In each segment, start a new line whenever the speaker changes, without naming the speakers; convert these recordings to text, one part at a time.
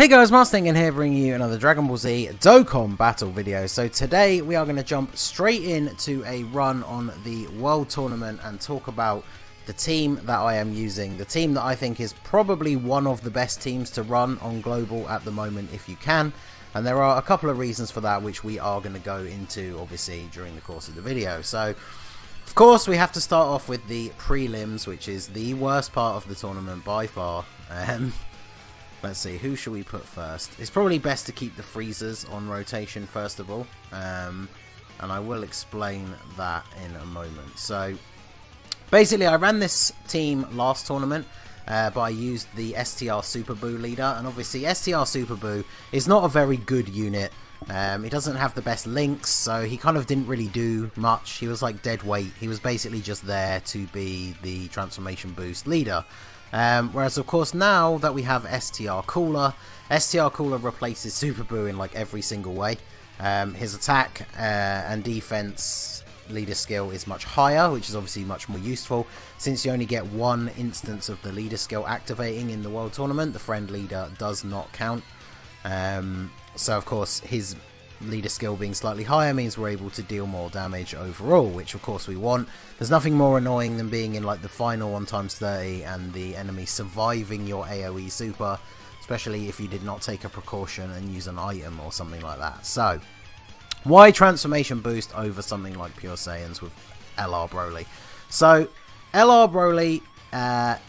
Hey guys, Ningen here bringing you another Dragon Ball Z Dokkan battle video. So today we are going to jump straight into a run on the World Tournament and talk about the team that I am using. The team that I think is probably one of the best teams to run on Global at the moment if you can. And there are a couple of reasons for that which we are going to go into obviously during the course of the video. So of course we have to start off with the prelims, which is the worst part of the tournament by far. Let's see, who should we put first? It's probably best to keep the freezers on rotation first of all, and I will explain that in a moment. So basically I ran this team last tournament, but I used the STR Super Buu leader, and obviously STR Super Buu is not a very good unit. He doesn't have the best links, so he kind of didn't really do much. He was like dead weight. He was basically just there to be the transformation boost leader. Whereas of course now that we have STR Cooler replaces Super Buu in like every single way. His attack and defense leader skill is much higher, which is obviously much more useful since you only get one instance of the leader skill activating in the World Tournament. The friend leader does not count. So of course his leader skill being slightly higher means we're able to deal more damage overall, which of course we want. There's nothing more annoying than being in like the final 1x30 and the enemy surviving your AoE super, especially if you did not take a precaution and use an item or something like that. So why transformation boost over something like Pure Saiyans with LR Broly? So LR Broly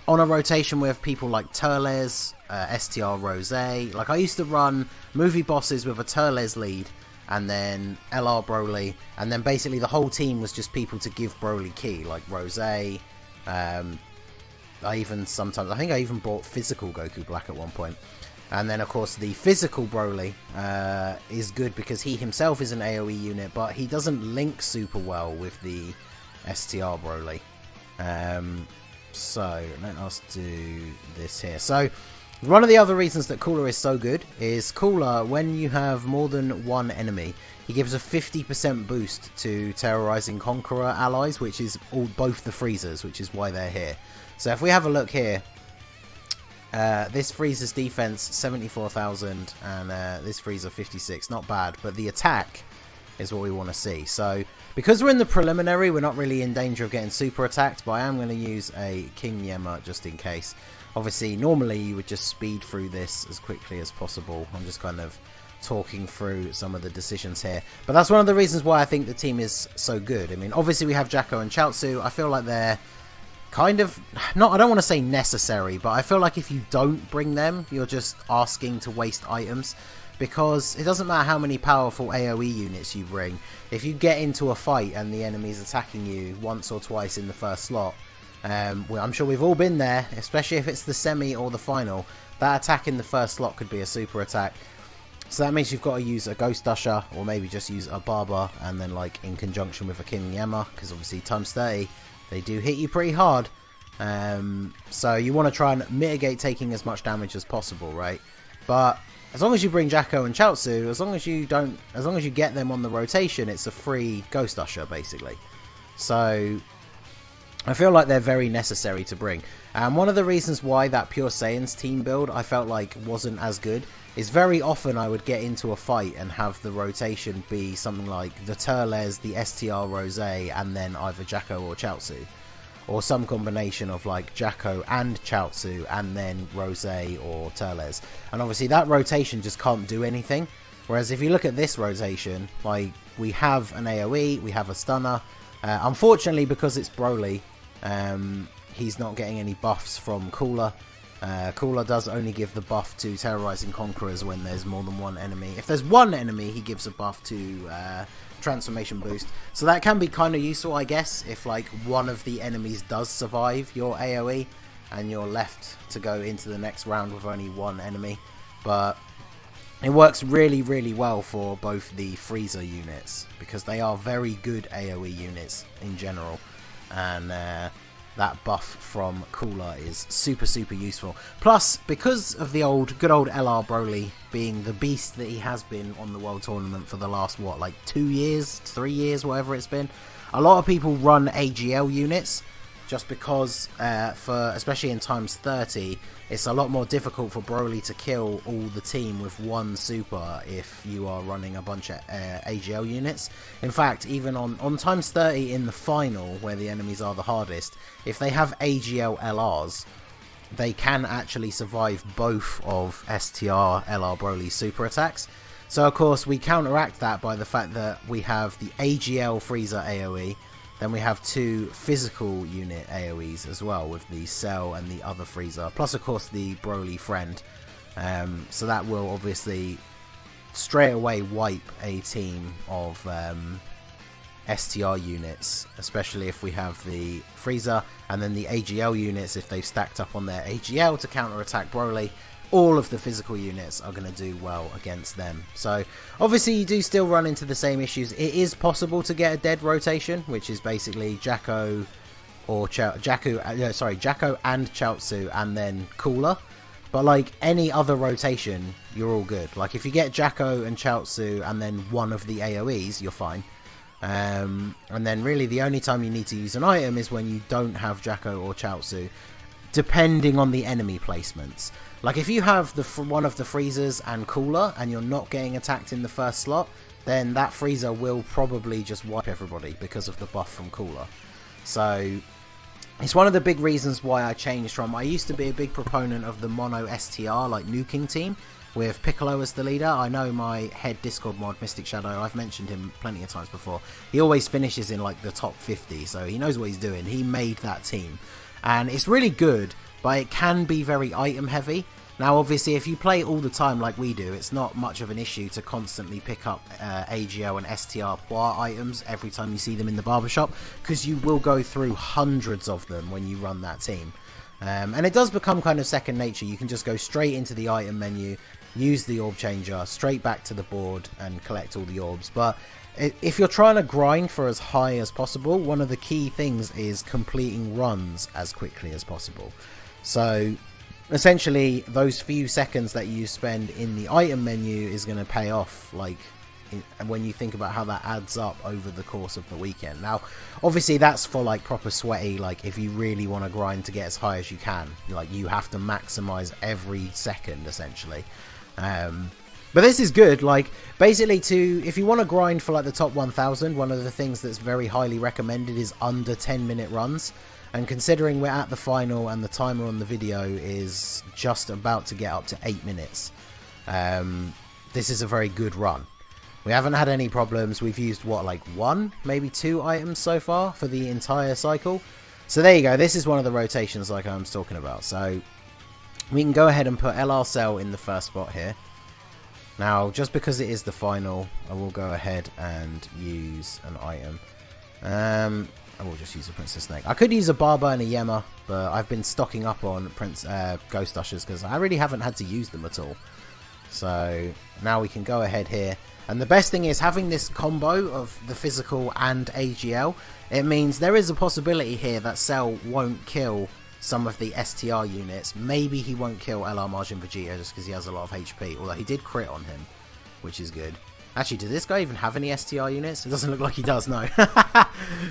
on a rotation with people like Turles, STR Rose, like I used to run movie bosses with a Turles lead and then LR Broly, and then basically the whole team was just people to give Broly key, like Rose. I think I even bought physical Goku Black at one point. And then of course the physical Broly is good because he himself is an AoE unit, but he doesn't link super well with the STR Broly. So let us do this here. So one of the other reasons that Cooler is so good is Cooler, when you have more than one enemy, he gives a 50% boost to Terrorizing Conqueror allies, which is both the freezers, which is why they're here. So if we have a look here, this freezer's defense 74,000 and this freezer 56, not bad, but the attack is what we want to see. So because we're in the preliminary, we're not really in danger of getting super attacked, but I am going to use a King Yema just in case. Obviously normally you would just speed through this as quickly as possible. I'm just kind of talking through some of the decisions here, but that's one of the reasons why I think the team is so good. I mean, obviously we have Jacko and Chaozu. I feel like they're kind of not, I don't want to say necessary, but I feel like if you don't bring them, you're just asking to waste items, because it doesn't matter how many powerful AoE units you bring. If you get into a fight and the enemy's attacking you once or twice in the first slot, well, I'm sure we've all been there, especially if it's the semi or the final. That attack in the first slot could be a super attack. So that means you've got to use a Ghost Usher, or maybe just use a Barber, and then like in conjunction with a King Yema, because obviously times 30, they do hit you pretty hard. So you want to try and mitigate taking as much damage as possible, right? But as long as you bring Jacko and Chaozu, as long as you get them on the rotation, it's a free Ghost Usher basically. So I feel like they're very necessary to bring. And one of the reasons why that Pure Saiyans team build I felt like wasn't as good is very often I would get into a fight and have the rotation be something like the Turles, the STR Rose, and then either Jacko or Chaozu. Or some combination of like Jacko and Chaozu and then Rose or Turles. And obviously that rotation just can't do anything. Whereas if you look at this rotation, like we have an AoE, we have a stunner. Unfortunately, because it's Broly, he's not getting any buffs from Cooler. Cooler does only give the buff to Terrorizing Conquerors when there's more than one enemy. If there's one enemy, he gives a buff to Transformation Boost. So that can be kind of useful, I guess, if like one of the enemies does survive your AoE and you're left to go into the next round with only one enemy. But it works really, really well for both the freezer units, because they are very good AoE units in general. And that buff from Cooler is super, super useful. Plus, because of the good old LR Broly being the beast that he has been on the World Tournament for the last, what, like 2 years, 3 years, whatever it's been, a lot of people run AGL units just because especially in times 30, it's a lot more difficult for Broly to kill all the team with one super if you are running a bunch of AGL units. In fact, even on times 30 in the final, where the enemies are the hardest, if they have AGL LRs, they can actually survive both of STR LR Broly's super attacks. So of course we counteract that by the fact that we have the AGL Frieza AoE, then we have 2 physical unit AoEs as well with the Cell and the other Frieza, plus of course the Broly friend. So that will obviously straight away wipe a team of STR units, especially if we have the Frieza, and then the AGL units, if they've stacked up on their AGL to counterattack Broly, all of the physical units are going to do well against them. So obviously you do still run into the same issues. It is possible to get a dead rotation, which is basically Jacko or Jacko and Chaozu and then Cooler. But like any other rotation, you're all good. Like if you get Jacko and Chaozu and then one of the AoEs, you're fine. And then really the only time you need to use an item is when you don't have Jacko or Chaozu, depending on the enemy placements. Like if you have one of the Freezers and Cooler and you're not getting attacked in the first slot, then that Freezer will probably just wipe everybody because of the buff from Cooler. So it's one of the big reasons why I changed from... I used to be a big proponent of the mono STR, like nuking team, with Piccolo as the leader. I know my head Discord mod, Mystic Shadow, I've mentioned him plenty of times before. He always finishes in like the top 50, so he knows what he's doing. He made that team. And it's really good, but it can be very item heavy. Now obviously if you play all the time like we do, it's not much of an issue to constantly pick up AGL and STR Poir items every time you see them in the barbershop, because you will go through hundreds of them when you run that team. And it does become kind of second nature. You can just go straight into the item menu, use the orb changer, straight back to the board and collect all the orbs. But if you're trying to grind for as high as possible, one of the key things is completing runs as quickly as possible. So essentially those few seconds that you spend in the item menu is going to pay off, like when you think about how that adds up over the course of the weekend. Now obviously that's for like proper sweaty, like if you really want to grind to get as high as you can, like you have to maximize every second essentially. But this is good, like basically if you want to grind for like the top 1000, one of the things that's very highly recommended is under 10-minute runs. And considering we're at the final and the timer on the video is just about to get up to 8 minutes, this is a very good run. We haven't had any problems. We've used what, like 1, maybe 2 items so far for the entire cycle. So there you go. This is one of the rotations like I was talking about. So we can go ahead and put LR Cell in the first spot here. Now, just because it is the final, I will go ahead and use an item. I will just use a Princess Snake. I could use a Barber and a Yema, but I've been stocking up on Ghost Ushers because I really haven't had to use them at all. So now we can go ahead here. And the best thing is having this combo of the physical and AGL. It means there is a possibility here that Cell won't kill some of the STR units. Maybe he won't kill LR Majin Vegeta just because he has a lot of HP. Although he did crit on him, which is good. Actually, does this guy even have any STR units? It doesn't look like he does, no.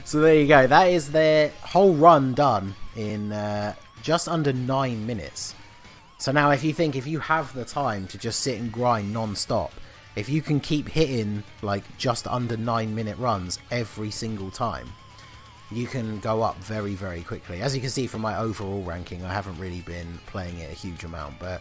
So there you go. That is their whole run done in just under 9 minutes. So now if you have the time to just sit and grind non-stop, if you can keep hitting like just under 9-minute runs every single time, you can go up very, very quickly. As you can see from my overall ranking, I haven't really been playing it a huge amount, but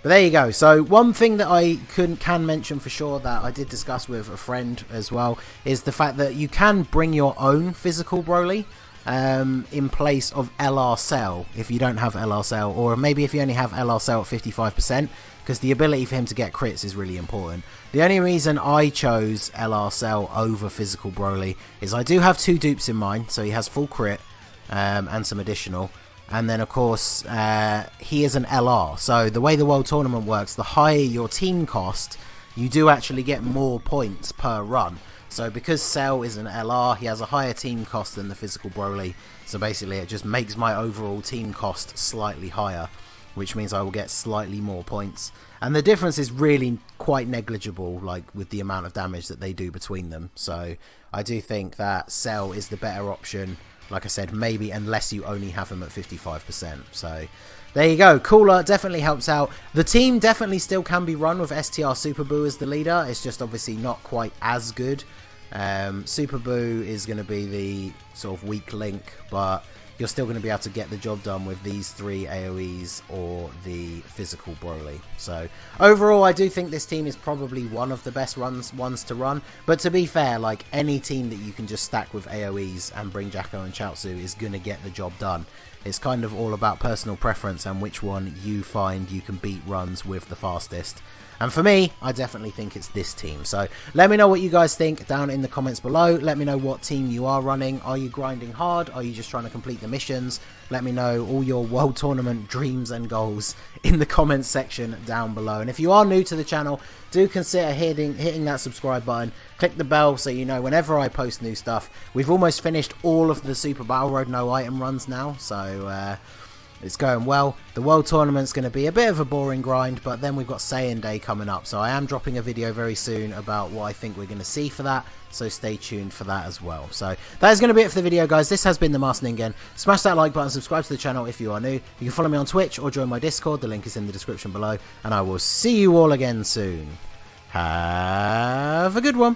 there you go. So one thing that I can mention for sure that I did discuss with a friend as well is the fact that you can bring your own physical Broly in place of LR Cell if you don't have LR Cell, or maybe if you only have LR Cell at 55%, because the ability for him to get crits is really important. The only reason I chose LR Cell over physical Broly is I do have 2 dupes in mind, so he has full crit and some additional. And then, of course, he is an LR. So the way the World Tournament works, the higher your team cost, you do actually get more points per run. So because Cell is an LR, he has a higher team cost than the physical Broly. So basically, it just makes my overall team cost slightly higher, which means I will get slightly more points. And the difference is really quite negligible, like with the amount of damage that they do between them. So I do think that Cell is the better option like I said, maybe unless you only have him at 55%. So there you go. Cooler definitely helps out. The team definitely still can be run with STR Super Buu as the leader. It's just obviously not quite as good. Super Buu is going to be the sort of weak link, but you're still going to be able to get the job done with these 3 AoEs or the physical Broly. So overall, I do think this team is probably one of the best ones to run. But to be fair, like any team that you can just stack with AoEs and bring Jacko and Chaozu is going to get the job done. It's kind of all about personal preference and which one you find you can beat runs with the fastest. And for me, I definitely think it's this team. So let me know what you guys think down in the comments below. Let me know what team you are running. Are you grinding hard? Are you just trying to complete the missions? Let me know all your World Tournament dreams and goals in the comments section down below. And if you are new to the channel, do consider hitting that subscribe button. Click the bell so you know whenever I post new stuff. We've almost finished all of the Super Battle Road no item runs now. So it's going well. The World Tournament's going to be a bit of a boring grind, but then we've got Saiyan Day coming up. So I am dropping a video very soon about what I think we're going to see for that. So stay tuned for that as well. So that is going to be it for the video, guys. This has been the Master Ningen. Smash that like button, subscribe to the channel if you are new. You can follow me on Twitch or join my Discord. The link is in the description below. And I will see you all again soon. Have a good one.